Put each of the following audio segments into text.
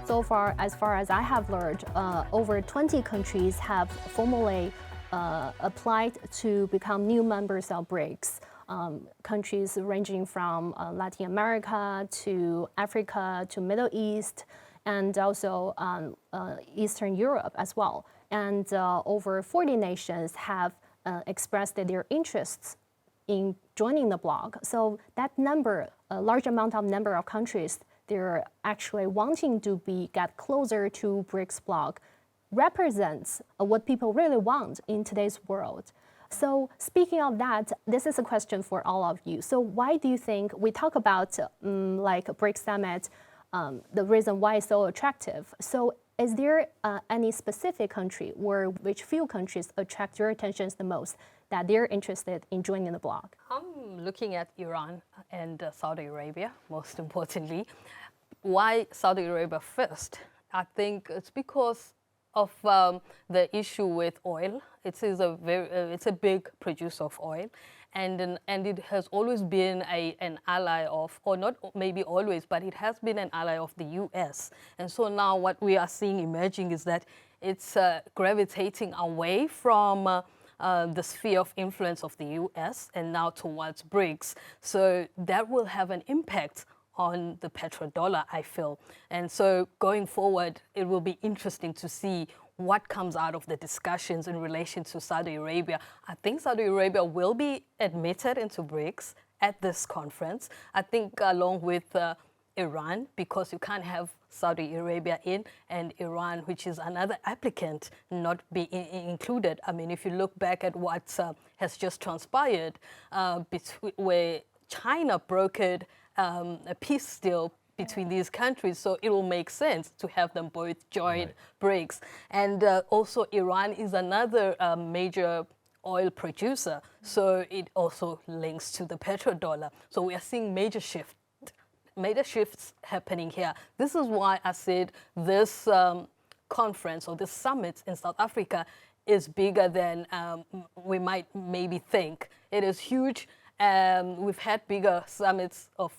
So far as I have learned, over 20 countries have formally applied to become new members of BRICS. Countries ranging from Latin America to Africa to Middle East, and also Eastern Europe as well. And over 40 nations have expressed their interests in joining the bloc. So that number, a large amount of countries, they're actually wanting to get closer to BRICS bloc, represents what people really want in today's world. So speaking of that, this is a question for all of you. So why do you think we talk about like BRICS Summit, the reason why it's so attractive? So is there any specific country or which few countries attract your attention the most that they're interested in joining the bloc? I'm looking at Iran and Saudi Arabia, most importantly. Why Saudi Arabia first? I think it's because of the issue with oil. It's a big producer of oil, and it has always been an ally of, or not maybe always, but it has been an ally of the U.S. And so now what we are seeing emerging is that it's gravitating away from the sphere of influence of the U.S. and now towards BRICS. So that will have an impact on the petrodollar, I feel. And so going forward, it will be interesting to see what comes out of the discussions in relation to Saudi Arabia. I think Saudi Arabia will be admitted into BRICS at this conference, I think along with Iran, because you can't have Saudi Arabia in and Iran, which is another applicant, not be included. I mean, if you look back at what has just transpired, where China brokered a peace deal between these countries, so it will make sense to have them both join BRICS. And also Iran is another major oil producer, so it also links to the petrodollar. So we are seeing major shifts happening here. This is why I said this conference or this summit in South Africa is bigger than we might maybe think. It is huge. We've had bigger summits of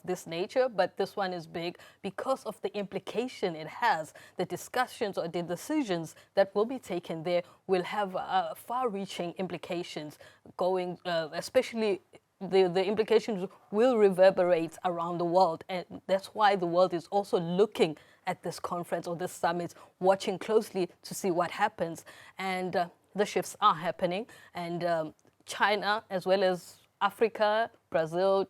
this nature, but this one is big because of the implication it has. The discussions or the decisions that will be taken there will have far-reaching implications going, especially the implications will reverberate around the world. And that's why the world is also looking at this conference or this summit, watching closely to see what happens. And the shifts are happening. And China, as well as Africa, Brazil,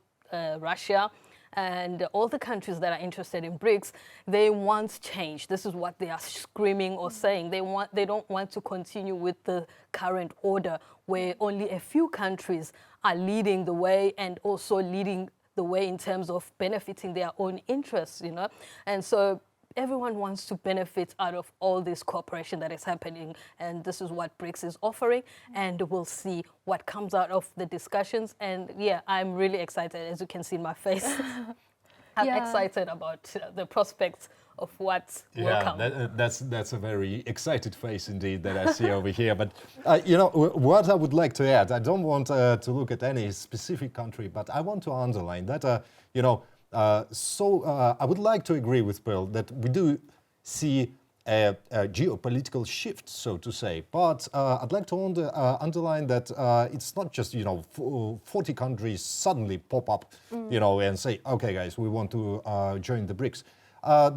Russia, and all the countries that are interested in BRICS, they want change. This is what they are screaming or saying. They don't want to continue with the current order where only a few countries are leading the way and also leading the way in terms of benefiting their own interests, you know. And so everyone wants to benefit out of all this cooperation that is happening, and this is what BRICS is offering, and we'll see what comes out of the discussions. And yeah, I'm really excited, as you can see in my face. I'm excited about the prospects of what will come. That's a very excited face indeed that I see over here. But you know, what I would like to add, I don't want to look at any specific country, but I want to underline that you know, I would like to agree with Pearl that we do see a geopolitical shift, so to say. But I'd like to underline that it's not just, you know, 40 countries suddenly pop up, you know, and say, okay, guys, we want to join the BRICS.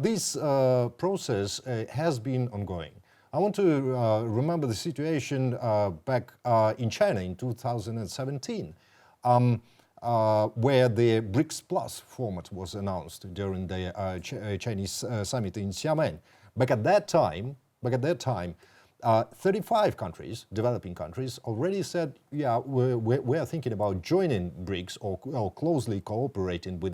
This process has been ongoing. I want to remember the situation back in China in 2017. Where the BRICS Plus format was announced during the Chinese summit in Xiamen. Back at that time, 35 countries, developing countries, already said, yeah, we're thinking about joining BRICS or closely cooperating with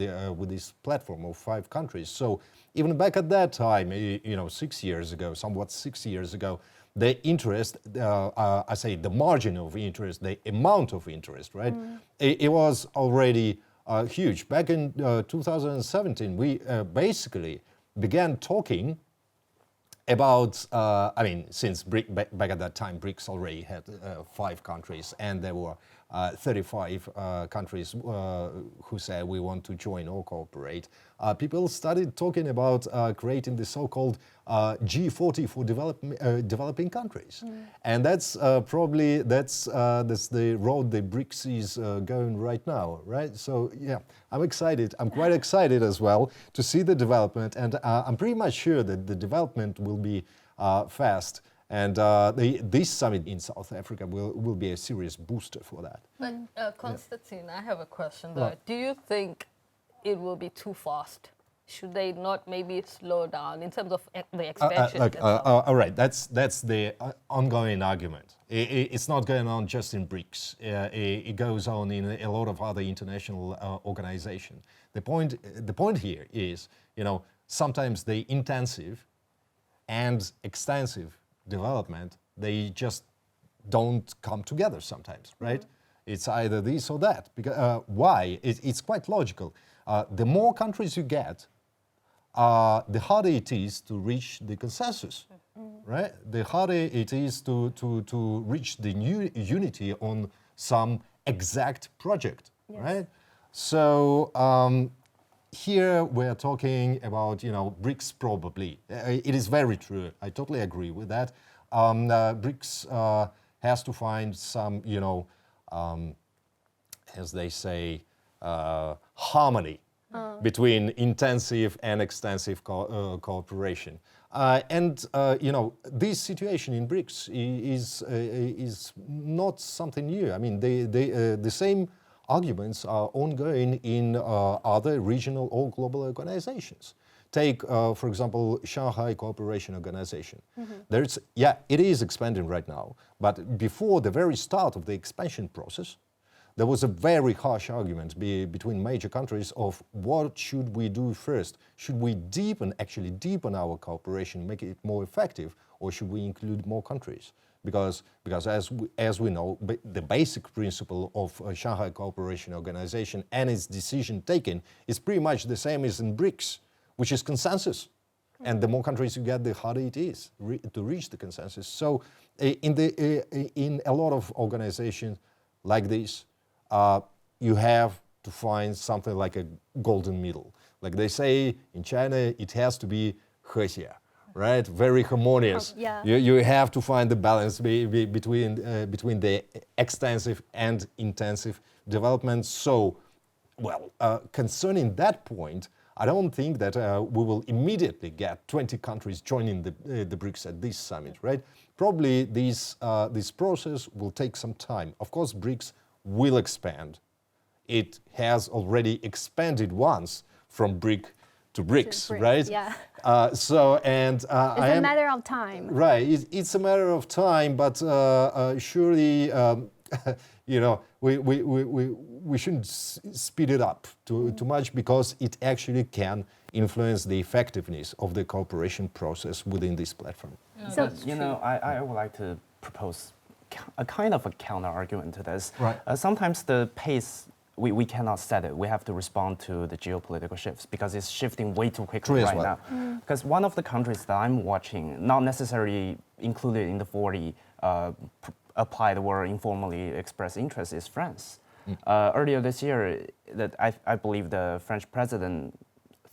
this platform of 5 countries. So even back at that time, you know, 6 years ago, the interest, I say the margin of interest, the amount of interest, right? It was already huge. Back in 2017, we basically began talking about, I mean, since back at that time, BRICS already had 5 countries, and there were 35 countries who say we want to join or cooperate, people started talking about creating the so-called G40 for developing countries. And that's probably that's the road the BRICS is going right now, right? So yeah, I'm excited. I'm quite excited as well to see the development, and I'm pretty much sure that the development will be fast. And this summit in South Africa will be a serious booster for that. But Konstantin, I have a question though. Do you think it will be too fast? Should they not maybe slow down in terms of the expansion? All right, that's the ongoing argument. It's not going on just in BRICS. It goes on in a lot of other international organizations. The point here is, sometimes the intensive and extensive development, they just don't come together sometimes, right? It's either this or that. Because, why? It's quite logical. The more countries you get, the harder it is to reach the consensus, right? The harder it is to reach the new unity on some exact project, right? So here we're talking about, BRICS probably. It is very true. I totally agree with that. BRICS has to find some, as they say, harmony between intensive and extensive cooperation. This situation in BRICS is not something new. I mean, the same arguments are ongoing in other regional or global organizations. Take, for example, Shanghai Cooperation Organization. It is expanding right now, but before the very start of the expansion process, there was a very harsh argument between major countries of what should we do first. Should we actually deepen our cooperation, make it more effective, or should we include more countries? Because as we know, the basic principle of Shanghai Cooperation Organization and its decision taking is pretty much the same as in BRICS, which is consensus. And the more countries you get, the harder it is to reach the consensus. So in a lot of organizations like this, you have to find something like a golden middle. Like they say in China, it has to be hexia. Right, very harmonious. You have to find the balance between the extensive and intensive development. So, concerning that point, I don't think that we will immediately get 20 countries joining the BRICS at this summit. Right, probably this process will take some time. Of course, BRICS will expand. It has already expanded once from BRIC to BRICS, right? Yeah. It's a matter of time. Right. It's a matter of time, but surely, we shouldn't speed it up too much, because it actually can influence the effectiveness of the cooperation process within this platform. So, I would like to propose a kind of a counter argument to this. Right. Sometimes the pace, we cannot set it. We have to respond to the geopolitical shifts, because it's shifting way too quickly right now. Because one of the countries that I'm watching, not necessarily included in the 40 applied or informally expressed interest, is France. Earlier this year, I believe the French president,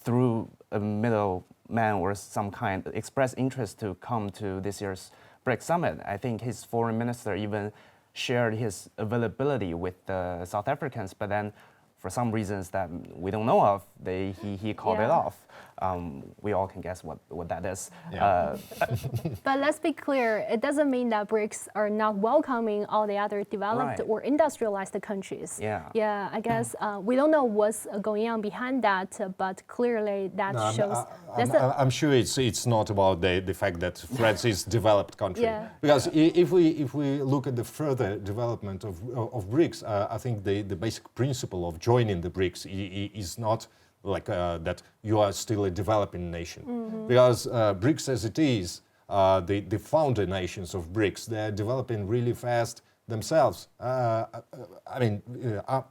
through a middleman or some kind, expressed interest to come to this year's BRICS Summit. I think his foreign minister even shared his availability with the South Africans, but then for some reasons that we don't know of, he called it off. We all can guess what that is. Yeah. But let's be clear, it doesn't mean that BRICS are not welcoming all the other developed or industrialized countries. Yeah, I guess we don't know what's going on behind that, but clearly that shows... I'm sure it's not about the fact that France is a developed country. Because if we look at the further development of BRICS, I think the basic principle of joining the BRICS is not like that you are still a developing nation. Because BRICS as it is, the founder nations of BRICS, they're developing really fast themselves. I'm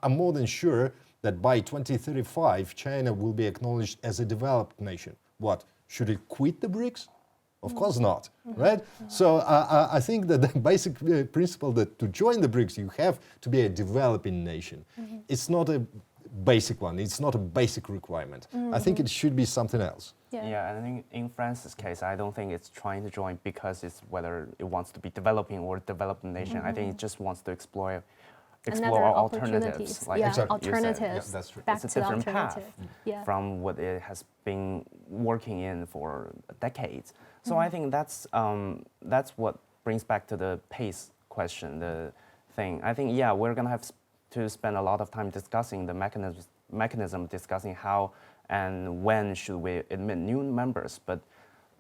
more than sure that by 2035, China will be acknowledged as a developed nation. What, should it quit the BRICS? Of course not, right? So I think that the basic principle that to join the BRICS, you have to be a developing nation. It's not a basic one. It's not a basic requirement. I think it should be something else. Yeah, and I think in France's case, I don't think it's trying to join because it's whether it wants to be developing or developed nation. I think it just wants to explore alternatives. Like exactly. alternatives. Yeah, that's true. Back it's to a different path yeah. from what it has been working in for decades. So I think that's what brings back to the pace question, the thing. I think, yeah, we're going to have to spend a lot of time discussing the mechanism, discussing how and when should we admit new members. But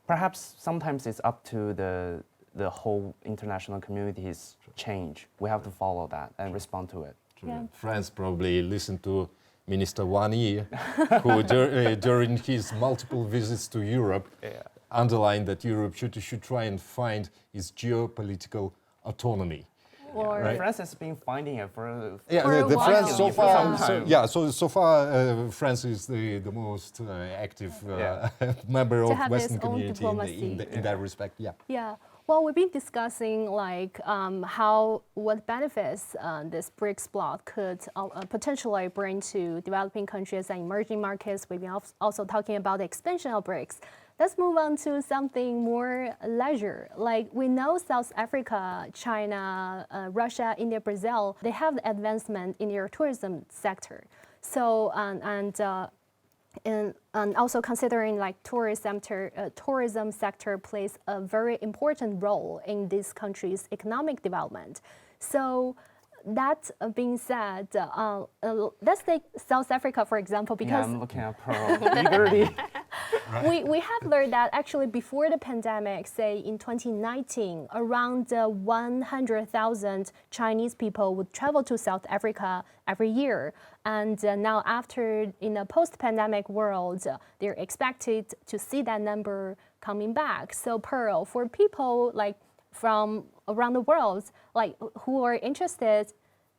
perhaps sometimes it's up to the whole international community's change. We have to follow that and respond to it. Yeah. France probably listened to Minister Wang Yi, who during his multiple visits to Europe underlined that Europe should try and find its geopolitical autonomy. Or Right. France has been finding it for the France so far. time. So far, France is the most active member of have Western its own community diplomacy. in that respect. Yeah. Yeah. Well, we've been discussing like what benefits this BRICS bloc could potentially bring to developing countries and emerging markets. We've been also talking about the expansion of BRICS. Let's move on to something more leisure. Like we know South Africa, China, Russia, India, Brazil, they have advancement in their tourism sector. So, and also considering like tourism sector plays a very important role in these countries' economic development. So that being said, let's take South Africa for example, because I'm looking at Pearl eagerly. we have learned that actually before the pandemic, say in 2019, around 100,000 Chinese people would travel to South Africa every year. And now after, in a post-pandemic world, they're expected to see that number coming back. So Pearl, for people like from around the world, like who are interested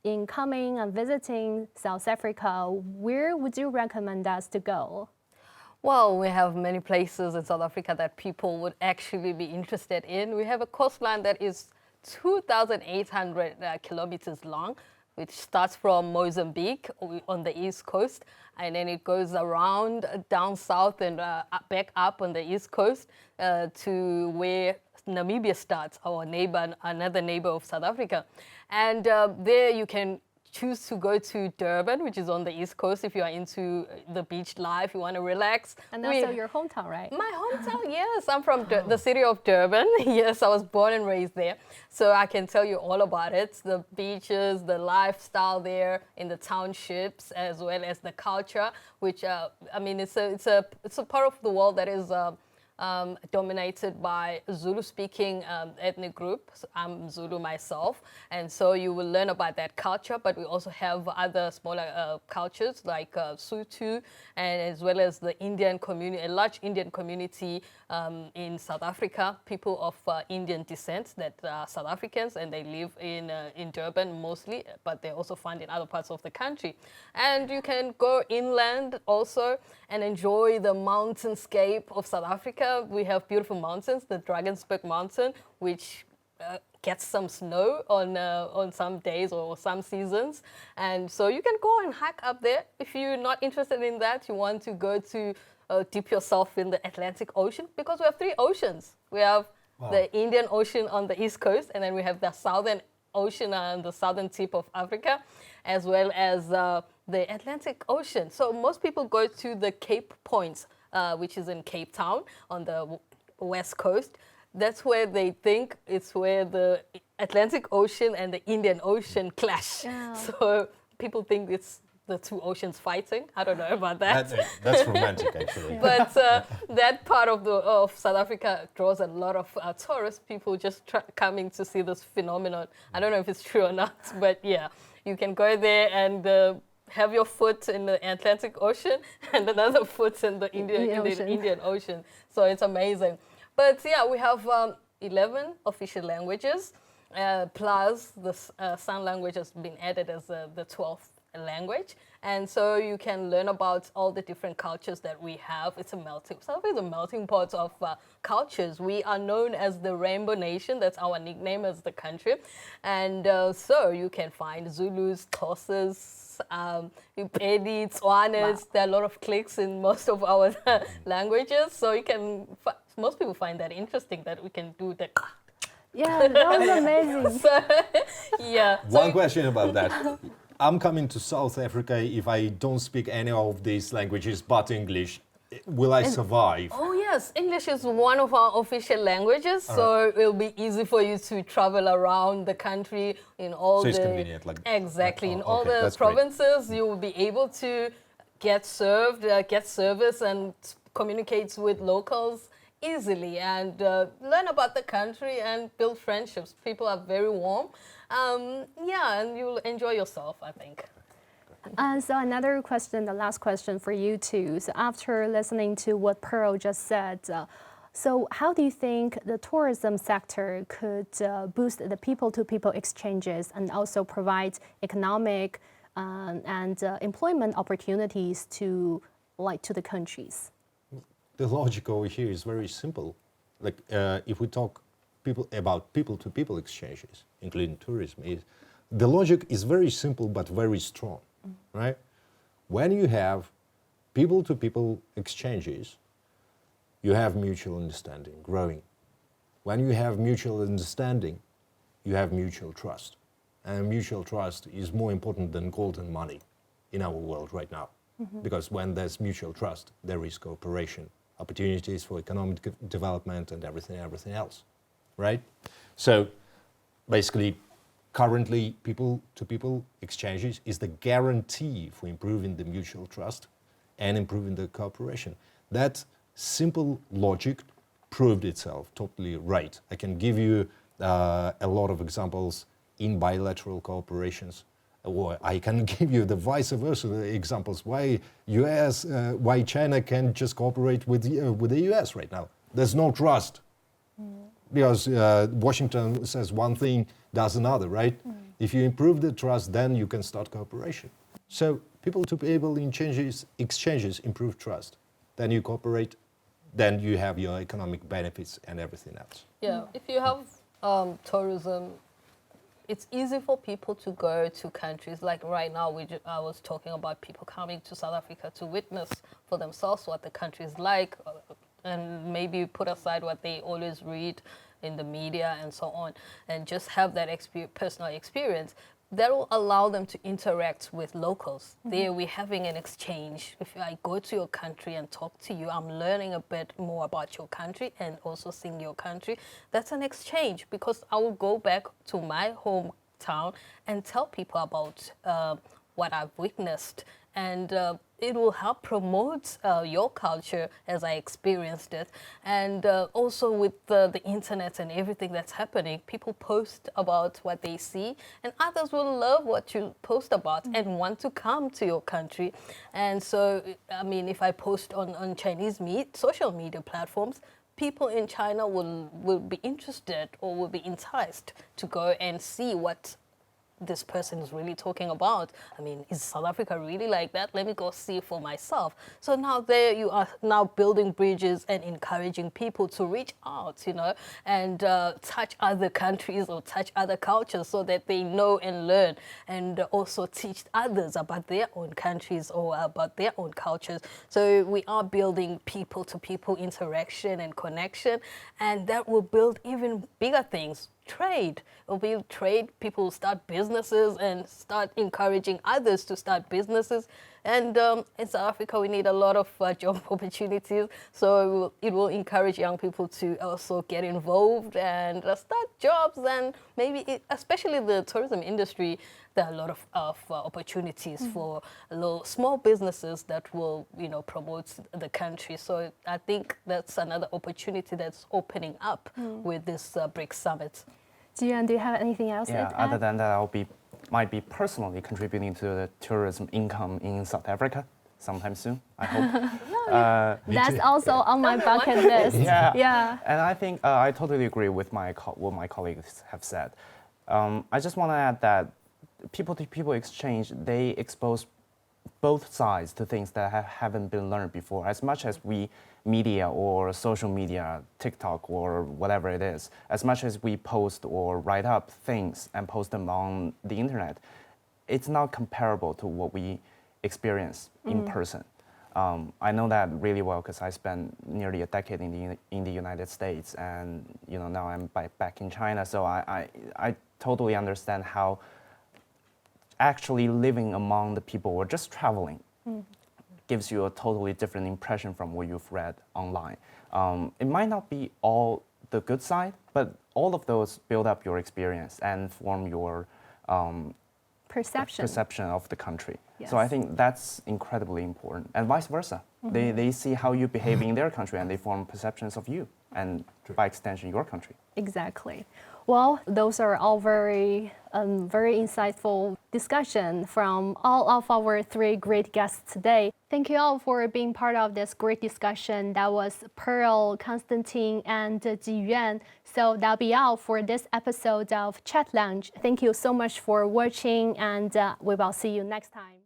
in coming and visiting South Africa, where would you recommend us to go? Well, we have many places in South Africa that people would actually be interested in. We have a coastline that is 2,800 kilometers long, which starts from Mozambique on the east coast, and then it goes around down south and back up on the east coast to where Namibia starts, our neighbor, another neighbor of South Africa. And there you can choose to go to Durban, which is on the east coast if you are into the beach life, you want to relax. And also your hometown, right? My hometown, yes. I'm from the city of Durban. Yes, I was born and raised there. So I can tell you all about it. The beaches, the lifestyle there in the townships, as well as the culture, which, I mean, it's a part of the world that is dominated by Zulu-speaking ethnic groups. I'm Zulu myself, and so you will learn about that culture, but we also have other smaller cultures like Sotho, and as well as the Indian community, a large Indian community in South Africa, people of Indian descent that are South Africans, and they live in Durban mostly, but they're also found in other parts of the country. And you can go inland also and enjoy the mountainscape of South Africa. We have beautiful mountains, the Drakensberg mountain, which gets some snow on some days or some seasons. And so you can go and hike up there. If you're not interested in that, you want to go to dip yourself in the Atlantic Ocean, because we have 3 oceans. We have the Indian Ocean on the east coast, and then we have the Southern Ocean on the southern tip of Africa, as well as the Atlantic Ocean. So most people go to the Cape Points, which is in Cape Town on the west coast. That's where they think it's where the Atlantic Ocean and the Indian Ocean clash. Yeah. So people think it's the 2 oceans fighting. I don't know about that. That's romantic, actually. But that part of South Africa draws a lot of tourists, people just coming to see this phenomenon. I don't know if it's true or not, but yeah, you can go there and have your foot in the Atlantic Ocean and another foot in the Indian Ocean. So it's amazing. But yeah, we have 11 official languages, plus the sign language has been added as the 12th language. And so you can learn about all the different cultures that we have. It's a melting pot of cultures. We are known as the Rainbow Nation. That's our nickname as the country. And so you can find Zulus, Xhosas, Pedi, Tswanas. There are a lot of cliques in most of our languages. So you can, most people find that interesting that we can do that. Yeah, that was amazing. So, yeah. One question about that. I'm coming to South Africa. If I don't speak any of these languages but English, will I survive? Oh yes, English is one of our official languages, so it'll be easy for you to travel around the country in all So it's convenient, like exactly in all okay, the provinces. You will be able to get served, get service, and communicate with locals easily and learn about the country and build friendships. People are very warm. Yeah, and you'll enjoy yourself, I think. So another question, the last question for you too. So after listening to what Pearl just said, so how do you think the tourism sector could boost the people-to-people exchanges and also provide economic and employment opportunities to the countries? The logic over here is very simple. Like if we talk about people-to-people exchanges, including tourism, the logic is very simple but very strong, right? When you have people-to-people exchanges, you have mutual understanding growing. When you have mutual understanding, you have mutual trust. And mutual trust is more important than gold and money in our world right now. Because when there's mutual trust, there is cooperation, opportunities for economic development and everything else, right? So basically, currently, people-to-people exchanges is the guarantee for improving the mutual trust and improving the cooperation. That simple logic proved itself totally right. I can give you a lot of examples in bilateral cooperations, or I can give you the vice versa examples why why China can just cooperate with the US right now. There's no trust. Because Washington says one thing, does another, right? If you improve the trust, then you can start cooperation. So people-to-people exchanges improve trust. Then you cooperate, then you have your economic benefits and everything else. Yeah, if you have tourism, it's easy for people to go to countries. Like right now, I was talking about people coming to South Africa to witness for themselves what the country is like, and maybe put aside what they always read in the media and so on, and just have that personal experience. That will allow them to interact with locals. There we're having an exchange. If I go to your country and talk to you, I'm learning a bit more about your country and also seeing your country. That's an exchange, because I will go back to my hometown and tell people about what I've witnessed. And it will help promote your culture as I experienced it. And also with the internet and everything that's happening, people post about what they see, and others will love what you post about and want to come to your country. And so, I mean, if I post on Chinese social media platforms, people in China will be interested or will be enticed to go and see what this person is really talking about. I mean, is South Africa really like that? Let me go see for myself. So now there you are now building bridges and encouraging people to reach out, you know, and touch other countries or touch other cultures so that they know and learn, and also teach others about their own countries or about their own cultures. So we are building people-to-people interaction and connection, and that will build even bigger things. Trade. It'll be trade. People will start businesses and start encouraging others to start businesses. And in South Africa, we need a lot of job opportunities. So it will encourage young people to also get involved and start jobs. And maybe, especially the tourism industry, there are a lot of opportunities for small businesses that will, you know, promote the country. So I think that's another opportunity that's opening up with this BRICS Summit. Jiyuan, do you have anything else? Yeah, other than that, might be personally contributing to the tourism income in South Africa sometime soon, I hope. That's also on my bucket list. Yeah. And I think I totally agree with what my colleagues have said. I just want to add that people-to-people exchange, they expose both sides to things that haven't been learned before. As much as we media or social media, TikTok or whatever it is, as much as we post or write up things and post them on the internet, it's not comparable to what we experience in person. I know that really well because I spent nearly a decade in the United States, and now I'm back in China. So I totally understand how actually living among the people or just traveling gives you a totally different impression from what you've read online. It might not be all the good side, but all of those build up your experience and form your perception of the country. Yes. So I think that's incredibly important, and vice versa. They see how you behave in their country and they form perceptions of you and by extension your country. Exactly. Well, those are all very insightful discussion from all of our three great guests today. Thank you all for being part of this great discussion. That was Pearl, Konstantin, and Xu Yawen. So that'll be all for this episode of Chat Lounge. Thank you so much for watching, and we will see you next time.